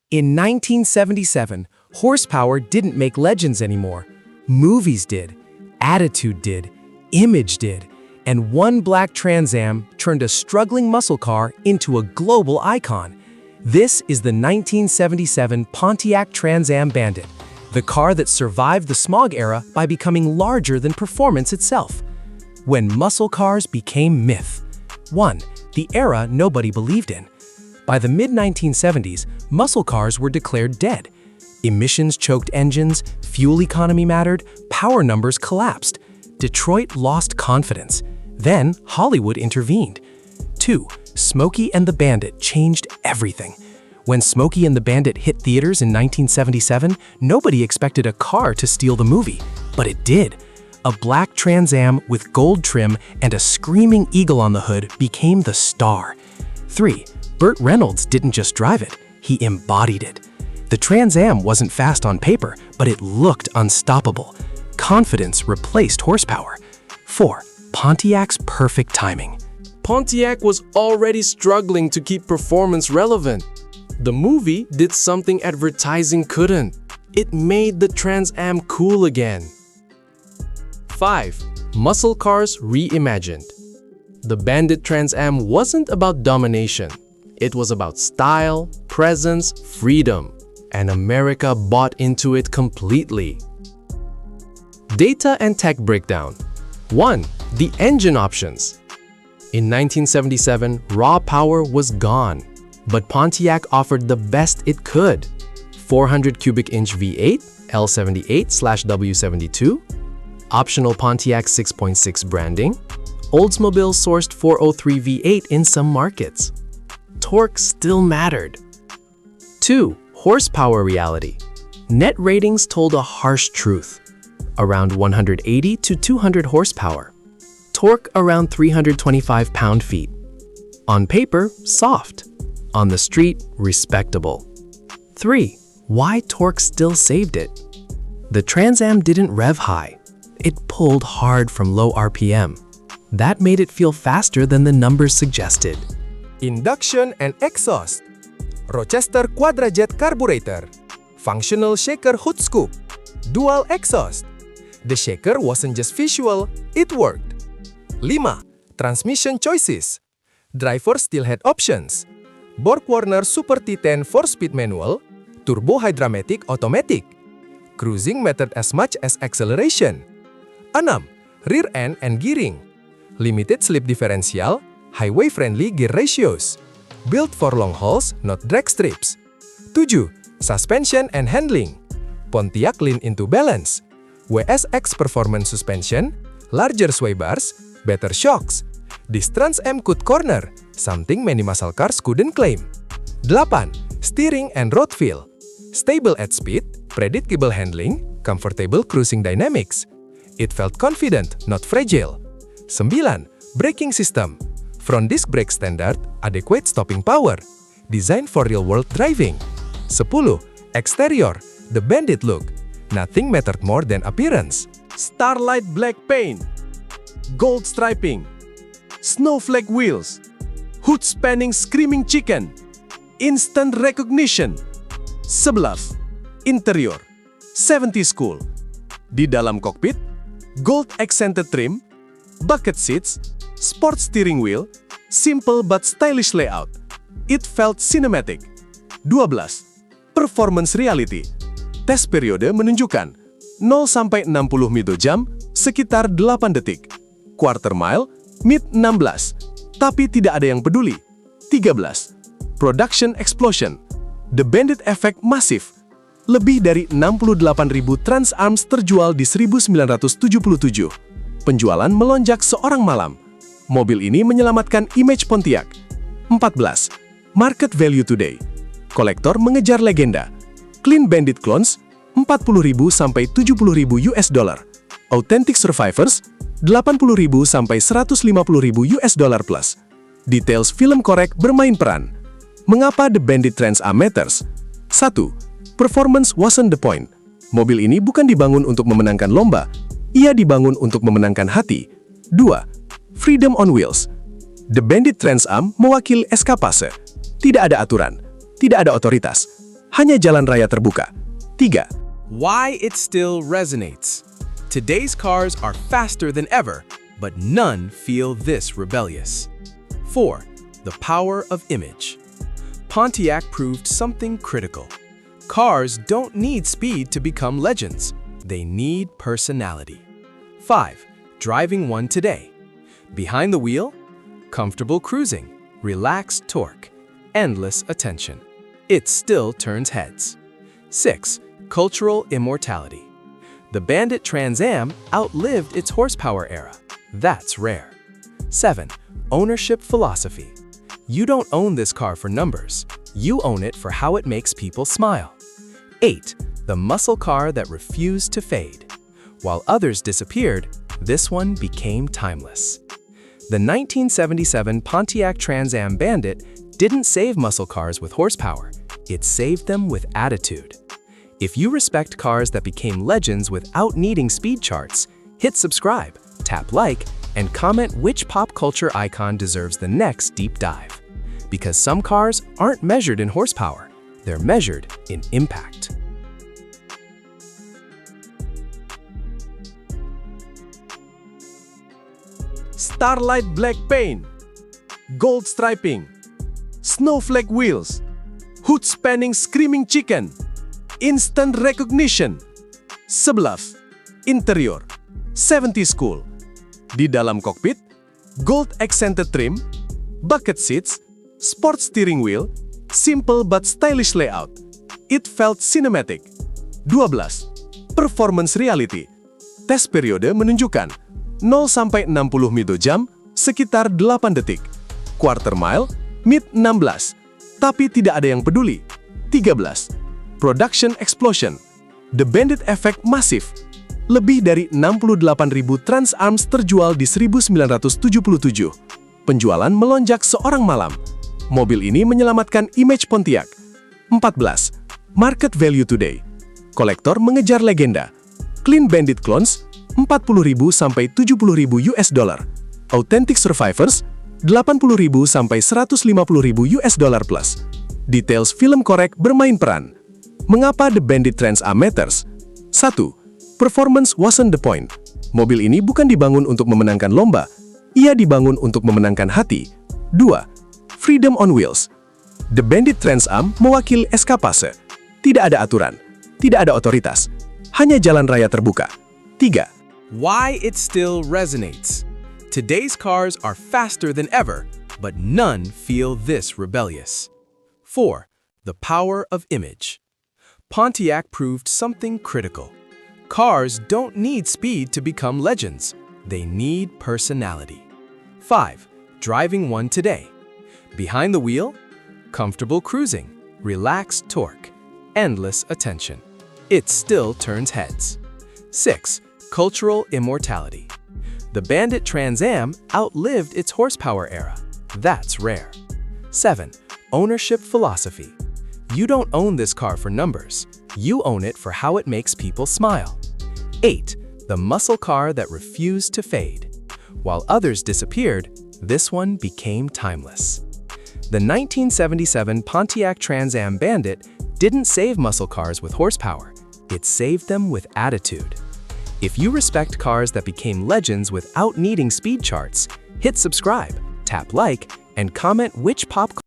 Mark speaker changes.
Speaker 1: In 1977, horsepower didn't make legends anymore. Movies did, attitude did, image did, and one black Trans Am turned a struggling muscle car into a global icon. This is the 1977 Pontiac Trans Am Bandit, the car that survived the smog era by becoming larger than performance itself. When muscle cars became myth. 1. The era nobody believed in. By the mid-1970s, muscle cars were declared dead. Emissions choked engines, fuel economy mattered, power numbers collapsed. Detroit lost confidence. Then Hollywood intervened. 2. Smokey and the Bandit changed everything. When Smokey and the Bandit hit theaters in 1977, nobody expected a car to steal the movie, but it did. A black Trans Am with gold trim and a screaming eagle on the hood became the star. 3. Burt Reynolds didn't just drive it, he embodied it. The Trans Am wasn't fast on paper, but it looked unstoppable. Confidence replaced horsepower. 4. Pontiac's perfect timing.
Speaker 2: Pontiac was already struggling to keep performance relevant. The movie did something advertising couldn't. It made the Trans Am cool again. 5. Muscle cars reimagined. The Bandit Trans Am wasn't about domination. It was about style, presence, freedom, and America bought into it completely. Data and tech breakdown. 1. The engine options. In 1977, raw power was gone, but Pontiac offered the best it could. 400 cubic inch V8, L78/W72, optional Pontiac 6.6 branding, Oldsmobile sourced 403 V8 in some markets. Torque still mattered. 2. Horsepower reality. Net ratings told a harsh truth. Around 180 to 200 horsepower. Torque around 325 pound-feet. On paper, soft. On the street, respectable. 3. Why torque still saved it. The Trans Am didn't rev high. It pulled hard from low RPM. That made it feel faster than the numbers suggested.
Speaker 3: Induction and exhaust. Rochester Quadrajet carburetor. Functional shaker hood scoop. Dual exhaust. The shaker wasn't just visual, it worked. 5. Transmission choices. Driver still had options. BorgWarner Super T10 4-speed manual, turbo hydramatic automatic. Cruising mattered as much as acceleration. 6. Rear end and gearing. Limited slip differential, highway-friendly gear ratios. Built for long hauls, not drag strips. 7. Suspension and handling. Pontiac lean into balance. WSX performance suspension, larger sway bars, better shocks. This Trans Am could corner, something many muscle cars couldn't claim. 8. Steering and road feel. Stable at speed, predictable handling, comfortable cruising dynamics. It felt confident, not fragile. 9. Braking system. Front disc brake standard, adequate stopping power. Designed for real-world driving. 10. Exterior, the Bandit look. Nothing mattered more than appearance.
Speaker 4: Starlight black paint, gold striping, snowflake wheels, hood spanning screaming chicken, instant recognition. 11. Interior, 70s cool. Di dalam kokpit, gold accented trim, bucket seats, sport steering wheel, simple but stylish layout. It felt cinematic. 12. Performance reality. Tes periode menunjukkan 0-60 mid-jam sekitar 8 detik. Quarter mile, mid-16. Tapi tidak ada yang peduli. 13. Production explosion. The Bandit effect masif. Lebih dari 68.000 Trans Ams terjual di 1977. Penjualan melonjak seorang malam. Mobil ini menyelamatkan image Pontiac. 14. Market value today. Kolektor mengejar legenda. Clean Bandit clones, 40.000 sampai 70.000 US dollar. Authentic survivors, 80.000 sampai 150.000 US dollar plus. Details film korek bermain peran. Mengapa The Bandit Trans Am matters? 1. Performance wasn't the point. Mobil ini bukan dibangun untuk memenangkan lomba, ia dibangun untuk memenangkan hati. 2. Freedom on wheels. The Bandit Trans Am mewakili eskapase. Tidak ada aturan, tidak ada otoritas. Hanya jalan raya terbuka. 3.
Speaker 1: Why it still resonates. Today's cars are faster than ever, but none feel this rebellious. 4. The power of image. Pontiac proved something critical. Cars don't need speed to become legends. They need personality. 5. Driving one today. Behind the wheel, comfortable cruising, relaxed torque, endless attention. It still turns heads. 6. Cultural immortality. The Bandit Trans Am outlived its horsepower era. That's rare. 7. Ownership philosophy. You don't own this car for numbers. You own it for how it makes people smile. 8. The muscle car that refused to fade. While others disappeared, this one became timeless. The 1977 Pontiac Trans Am Bandit didn't save muscle cars with horsepower. It saved them with attitude. If you respect cars that became legends without needing speed charts, hit subscribe, tap like, and comment which pop culture icon deserves the next deep dive. Because some cars aren't measured in horsepower, they're measured in impact.
Speaker 4: Starlight black paint, gold striping, snowflake wheels, hood spanning screaming chicken, instant recognition, sebelah, interior, 70s cool. Di dalam kokpit, gold accented trim, bucket seats, sport steering wheel, simple but stylish layout. It felt cinematic. 12. Performance reality. Tes periode menunjukkan 0-60 mid-jam sekitar 8 detik. Quarter mile, mid 16. Tapi tidak ada yang peduli. 13. Production explosion. The Bandit Effect masif. Lebih dari 68.000 Trans Ams terjual di 1977. Penjualan melonjak seorang malam. Mobil ini menyelamatkan image Pontiac. 14. Market value today. Kolektor mengejar legenda. Clean Bandit clones 40.000 sampai 70.000 US dollar. Authentic survivors 80.000 sampai 150.000 US dollar plus. Details film korek bermain peran. Mengapa The Bandit Trans Am matters? 1. Performance wasn't the point. Mobil ini bukan dibangun untuk memenangkan lomba. Ia dibangun untuk memenangkan hati. 2. Freedom on wheels. The Bandit Trans Am mewakili eskapase. Tidak ada aturan. Tidak ada otoritas. Hanya jalan raya terbuka. 3.
Speaker 1: Why it still resonates. Today's cars are faster than ever, but none feel this rebellious. 4. The power of image. Pontiac proved something critical. Cars don't need speed to become legends. They need personality. 5. Driving one today. Behind the wheel, comfortable cruising, relaxed torque, endless attention. It still turns heads. 6. Cultural immortality. The Bandit Trans Am outlived its horsepower era. That's rare. 7. Ownership philosophy. You don't own this car for numbers. You own it for how it makes people smile. 8. The muscle car that refused to fade. While others disappeared, this one became timeless. The 1977 Pontiac Trans Am Bandit didn't save muscle cars with horsepower. It saved them with attitude. If you respect cars that became legends without needing speed charts, hit subscribe, tap like, and comment which pop